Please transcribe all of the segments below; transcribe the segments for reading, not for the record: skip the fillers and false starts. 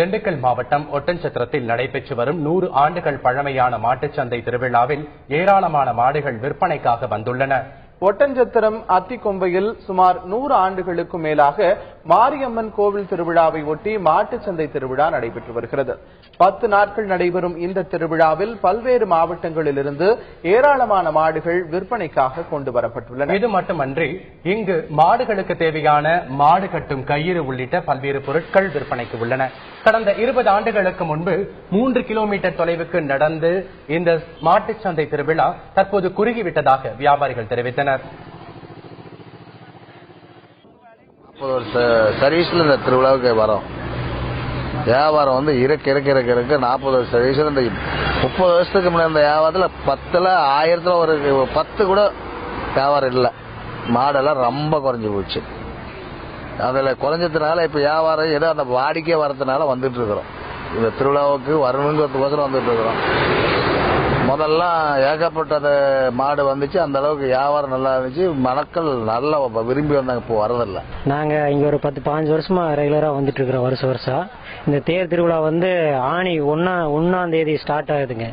திண்டுக்கல் மாவட்டம் ஒட்டன்சத்திரத்தில் நடைபெற்று வரும் 100 ஆண்டுகள் பழமையான மாட்டுச்சந்தை திருவிழாவில் ஏராளமான மாடுகள் விற்பனைக்காக வந்துள்ளன. ஒட்டன்சத்திரம் அத்திக்கொம்பையில் சுமார் 100 ஆண்டுகளுக்கு மேலாக மாரியம்மன் கோவில் திருவிழாவை ஒட்டி மாட்டுச்சந்தை திருவிழா நடைபெற்று வருகிறது. 10 நாட்கள் நடைபெறும் இந்த திருவிழாவில் பல்வேறு மாவட்டங்களிலிருந்து ஏராளமான மாடுகள் விற்பனைக்காக கொண்டு வரப்பட்டுள்ளன. இது மட்டுமன்றி இங்கு மாடுகளுக்கு தேவையான மாடு கட்டும் கயிறு உள்ளிட்ட பல்வேறு பொருட்கள் விற்பனைக்கு உள்ளன. கடந்த 20 ஆண்டுகளுக்கு முன்பு 3 கிலோமீட்டர் தொலைவுக்கு நடந்து இந்த மாட்டுச்சந்தை திருவிழா தற்போது குறுகிவிட்டதாக வியாபாரிகள் தெரிவித்தனர். சர்வீஸ்ல இந்த திருவிழாவுக்கு வரோம். வியாபாரம் வந்து இறக்க 40 சர்வீஸ்ல இந்த 30 வருஷத்துக்கு முன்னாடி இந்த வியாபாரத்துல 10ல 1000ல ஒரு 10 கூட வியாபாரம் இல்லை. மாடெல்லாம் ரொம்ப குறைஞ்சு போச்சு. அதில் குறைஞ்சதுனால இப்ப வியாபாரம் ஏதோ அந்த வாடிக்கை வரதுனால வந்துட்டு இருக்கிறோம். இந்த திருவிழாவுக்கு வரணுங்கிறதுக்கோசரம் வந்துட்டு இருக்கிறோம். முதல்ல ஏகப்பட்ட மாடு வந்துச்சு, அந்த அளவுக்கு வியாபாரம் நல்லா இருந்துச்சு, மக்கள் நல்லா விரும்பி வந்தாங்க. இப்போ வரதில்லை. நாங்க இங்க ஒரு 10-15 வருஷமா ரெகுலரா வந்துட்டு இருக்கிறோம். வருஷம் இந்த தேர் திருவிழா வந்து ஆணி 1ஆம் தேதி ஸ்டார்ட் ஆகுதுங்க.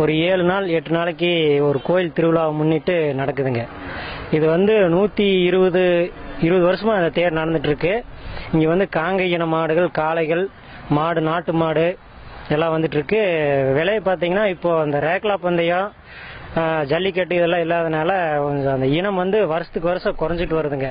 ஒரு 7 நாள் 8 நாளைக்கு ஒரு கோயில் திருவிழாவை முன்னிட்டு நடக்குதுங்க. இது வந்து 120 வருஷமா இந்த தேர் நடந்துட்டு இருக்கு. இங்க வந்து காங்கை இன மாடுகள், காளைகள், மாடு, நாட்டு மாடு எல்லாம் வந்துட்டு இருக்கு. விலையை பாத்தீங்கன்னா இப்போ அந்த ரேக்லா பந்தயம், ஜல்லிக்கட்டு இதெல்லாம் இல்லாதனால அந்த இனம் வந்து வருஷத்துக்கு வருஷம் குறைஞ்சிட்டு வருதுங்க.